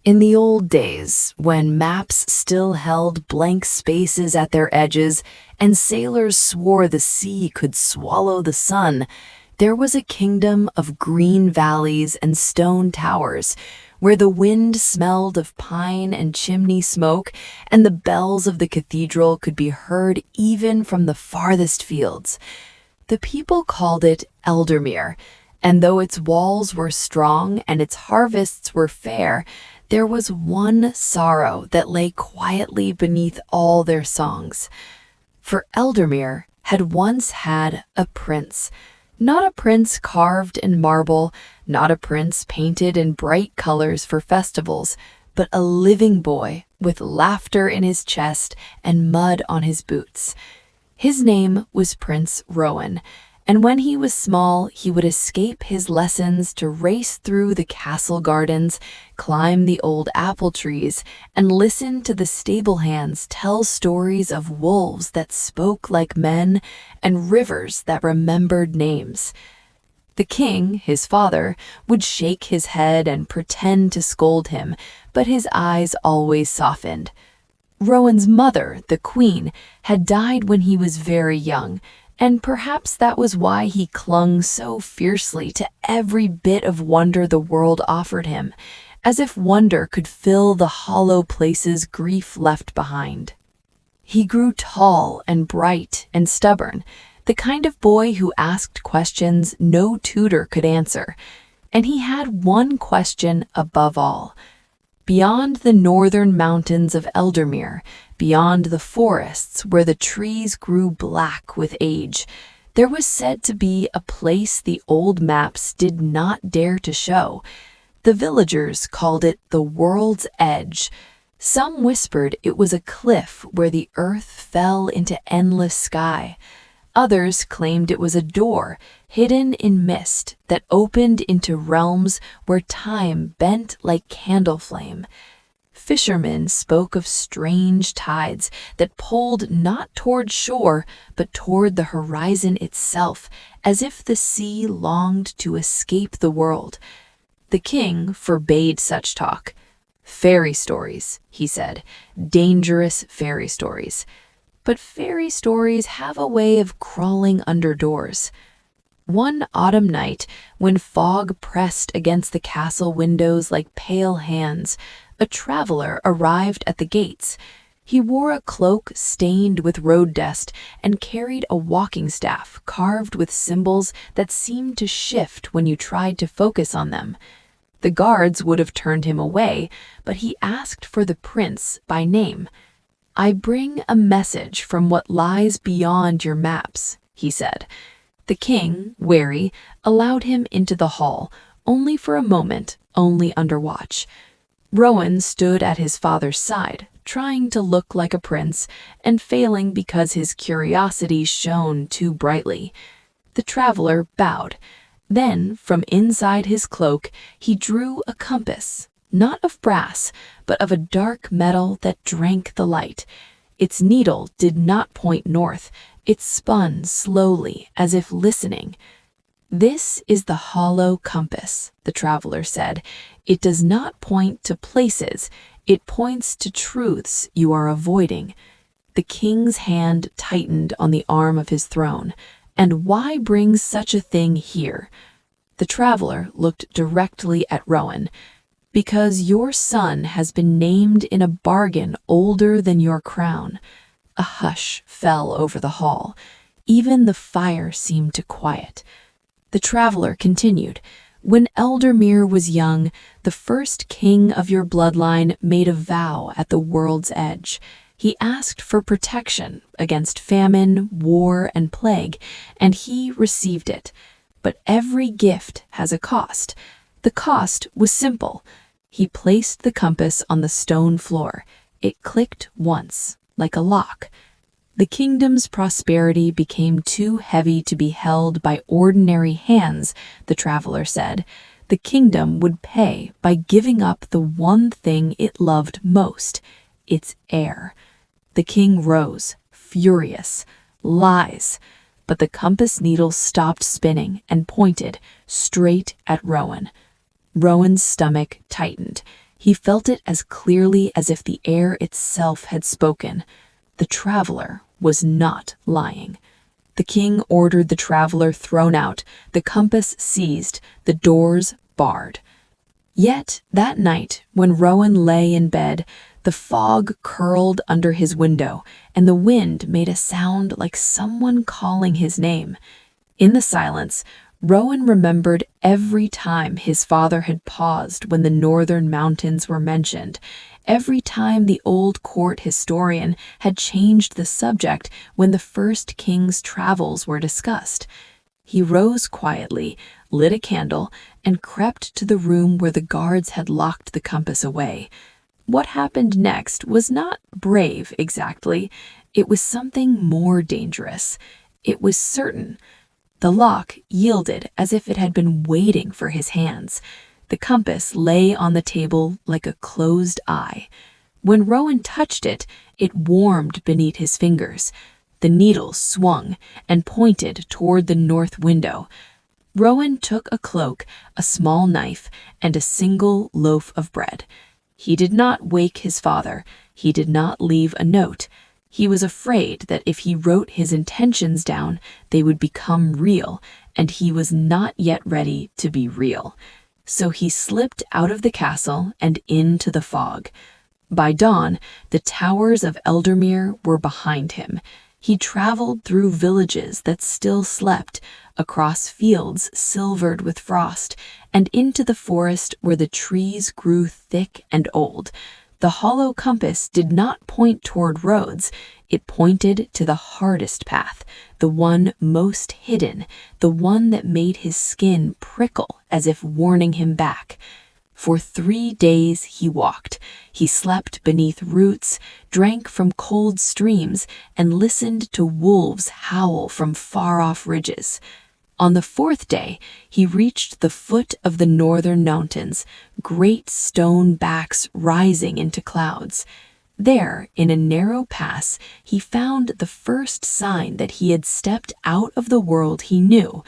In the old days, when maps still held blank spaces at their edges and sailors swore the sea could swallow the sun, there was a kingdom of green valleys and stone towers, where the wind smelled of pine and chimney smoke, and the bells of the cathedral could be heard even from the farthest fields. The people called it Eldermere, and though its walls were strong and its harvests were fair, there was one sorrow that lay quietly beneath all their songs. For Eldermere had once had a prince. Not a prince carved in marble, not a prince painted in bright colors for festivals, but a living boy with laughter in his chest and mud on his boots. His name was Prince Rowan, and when he was small, he would escape his lessons to race through the castle gardens, climb the old apple trees, and listen to the stable hands tell stories of wolves that spoke like men and rivers that remembered names. The king, his father, would shake his head and pretend to scold him, but his eyes always softened. Rowan's mother, the queen, had died when he was very young, and perhaps that was why he clung so fiercely to every bit of wonder the world offered him, as if wonder could fill the hollow places grief left behind. He grew tall and bright and stubborn, the kind of boy who asked questions no tutor could answer, and he had one question above all. Beyond the northern mountains of Eldermere, beyond the forests where the trees grew black with age, there was said to be a place the old maps did not dare to show. The villagers called it the world's edge. Some whispered it was a cliff where the earth fell into endless sky. Others claimed it was a door, hidden in mist, that opened into realms where time bent like candle flame. Fishermen spoke of strange tides that pulled not toward shore, but toward the horizon itself, as if the sea longed to escape the world. The king forbade such talk. Fairy stories, he said, dangerous fairy stories. But fairy stories have a way of crawling under doors. One autumn night, when fog pressed against the castle windows like pale hands, a traveler arrived at the gates. He wore a cloak stained with road dust and carried a walking staff carved with symbols that seemed to shift when you tried to focus on them. The guards would have turned him away, but he asked for the prince by name. "I bring a message from what lies beyond your maps," he said. The king, wary, allowed him into the hall, only for a moment, only under watch. Rowan stood at his father's side, trying to look like a prince, and failing because his curiosity shone too brightly. The traveler bowed. Then, from inside his cloak, he drew a compass, not of brass, but of a dark metal that drank the light. Its needle did not point north. It spun slowly, as if listening. "This is the hollow compass," the traveler said. "It does not point to places. It points to truths you are avoiding." The king's hand tightened on the arm of his throne. "And why bring such a thing here?" The traveler looked directly at Rowan. "Because your son has been named in a bargain older than your crown." A hush fell over the hall. Even the fire seemed to quiet. The traveler continued, "When Eldermere was young, the first king of your bloodline made a vow at the world's edge. He asked for protection against famine, war, and plague, and he received it. But every gift has a cost. The cost was simple. He placed the compass on the stone floor. It clicked once, like a lock. The kingdom's prosperity became too heavy to be held by ordinary hands," the traveler said. "The kingdom would pay by giving up the one thing it loved most, its heir." The king rose, furious. "Lies!" But the compass needle stopped spinning and pointed straight at Rowan. Rowan's stomach tightened. He felt it as clearly as if the air itself had spoken. The traveler was not lying. The king ordered the traveler thrown out, the compass seized, the doors barred. Yet that night, when Rowan lay in bed, the fog curled under his window, and the wind made a sound like someone calling his name. In the silence, Rowan remembered every time his father had paused when the northern mountains were mentioned, every time the old court historian had changed the subject when the first king's travels were discussed. He rose quietly, lit a candle, and crept to the room where the guards had locked the compass away. What happened next was not brave exactly. It was something more dangerous. It was certain. The lock yielded as if it had been waiting for his hands. The compass lay on the table like a closed eye. When Rowan touched it, it warmed beneath his fingers. The needle swung and pointed toward the north window. Rowan took a cloak, a small knife, and a single loaf of bread. He did not wake his father. He did not leave a note. He was afraid that if he wrote his intentions down, they would become real, and he was not yet ready to be real. So he slipped out of the castle and into the fog. By dawn, the towers of Eldermere were behind him. He traveled through villages that still slept, across fields silvered with frost, and into the forest where the trees grew thick and old. The hollow compass did not point toward roads. It pointed to the hardest path, the one most hidden, the one that made his skin prickle as if warning him back. For 3 days he walked. He slept beneath roots, drank from cold streams, and listened to wolves howl from far-off ridges. On the 4th day, he reached the foot of the northern mountains, great stone backs rising into clouds. There, in a narrow pass, he found the first sign that he had stepped out of the world he knew.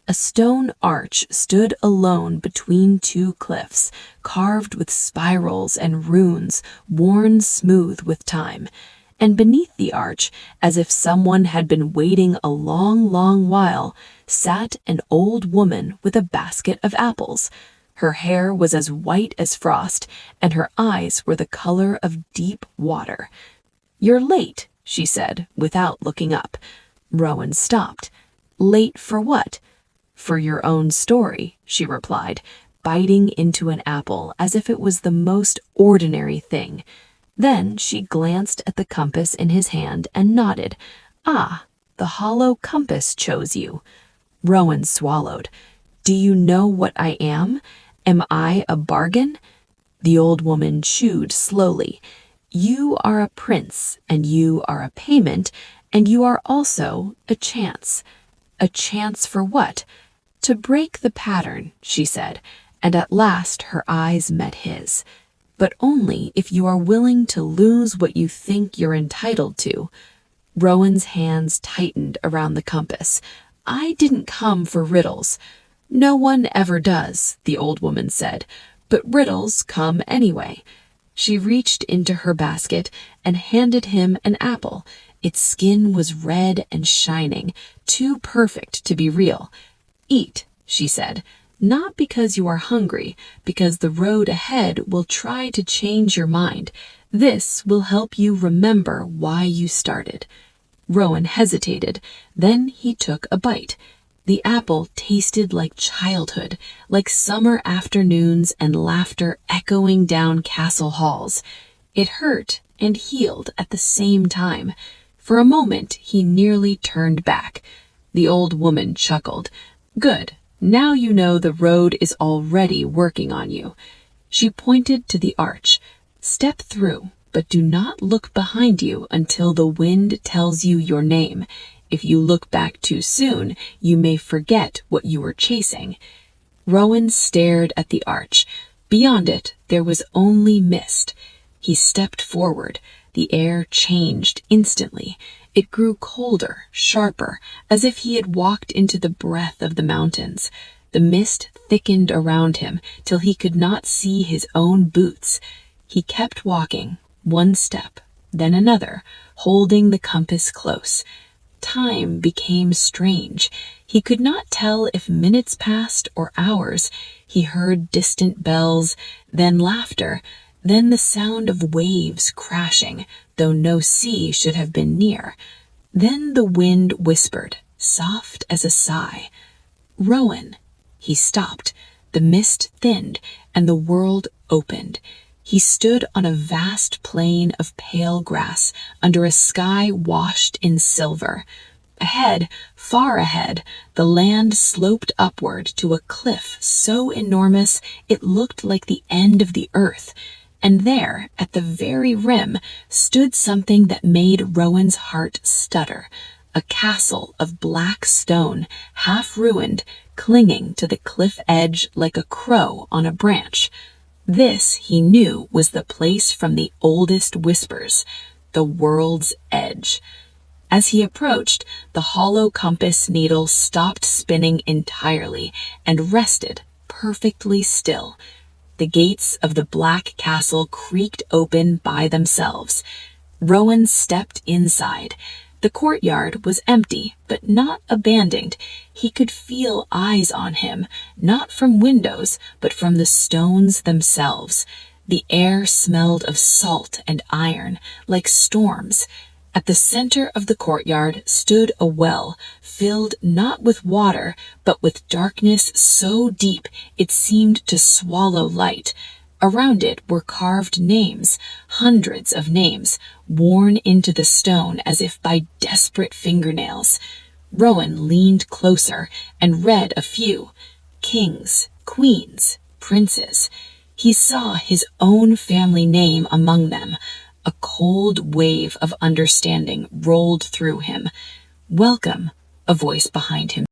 A stone arch stood alone between 2 cliffs, carved with spirals and runes worn smooth with time. And beneath the arch, as if someone had been waiting a long, long while, sat an old woman with a basket of apples. Her hair was as white as frost, and her eyes were the color of deep water. "You're late," she said, without looking up. Rowan stopped. "Late for what?" "For your own story," she replied, biting into an apple as if it was the most ordinary thing. Then she glanced at the compass in his hand and nodded. "Ah, the hollow compass chose you." Rowan swallowed. "Do you know what I am? Am I a bargain?" The old woman chewed slowly. "You are a prince, and you are a payment, and you are also a chance." "A chance for what?" "To break the pattern," she said, and at last her eyes met his. "But only if you are willing to lose what you think you're entitled to." Rowan's hands tightened around the compass. "I didn't come for riddles." "No one ever does," the old woman said, "but riddles come anyway." She reached into her basket and handed him an apple. Its skin was red and shining, too perfect to be real. "Eat," she said, "not because you are hungry, because the road ahead will try to change your mind. This will help you remember why you started." Rowan hesitated. Then he took a bite. The apple tasted like childhood, like summer afternoons and laughter echoing down castle halls. It hurt and healed at the same time. For a moment, he nearly turned back. The old woman chuckled. "Good. Now you know the road is already working on you." She pointed to the arch. "Step through, but do not look behind you until the wind tells you your name. If you look back too soon, you may forget what you were chasing." Rowan stared at the arch. Beyond it, there was only mist. He stepped forward. The air changed instantly. It grew colder, sharper, as if he had walked into the breath of the mountains. The mist thickened around him till he could not see his own boots. He kept walking, one step, then another, holding the compass close. Time became strange. He could not tell if minutes passed or hours. He heard distant bells, then laughter, then the sound of waves crashing, though no sea should have been near. Then the wind whispered, soft as a sigh. "Rowan." He stopped. The mist thinned, and the world opened. He stood on a vast plain of pale grass, under a sky washed in silver. Ahead, far ahead, the land sloped upward to a cliff so enormous it looked like the end of the earth. And there, at the very rim, stood something that made Rowan's heart stutter. A castle of black stone, half ruined, clinging to the cliff edge like a crow on a branch. This, he knew, was the place from the oldest whispers, the world's edge. As he approached, the hollow compass needle stopped spinning entirely and rested perfectly still. The gates of the black castle creaked open by themselves. Rowan stepped inside. The courtyard was empty, but not abandoned. He could feel eyes on him, not from windows, but from the stones themselves. The air smelled of salt and iron, like storms. At the center of the courtyard stood a well, filled not with water, but with darkness so deep it seemed to swallow light. Around it were carved names, hundreds of names, worn into the stone as if by desperate fingernails. Rowan leaned closer and read a few. Kings, queens, princes. He saw his own family name among them. A cold wave of understanding rolled through him. "Welcome," a voice behind him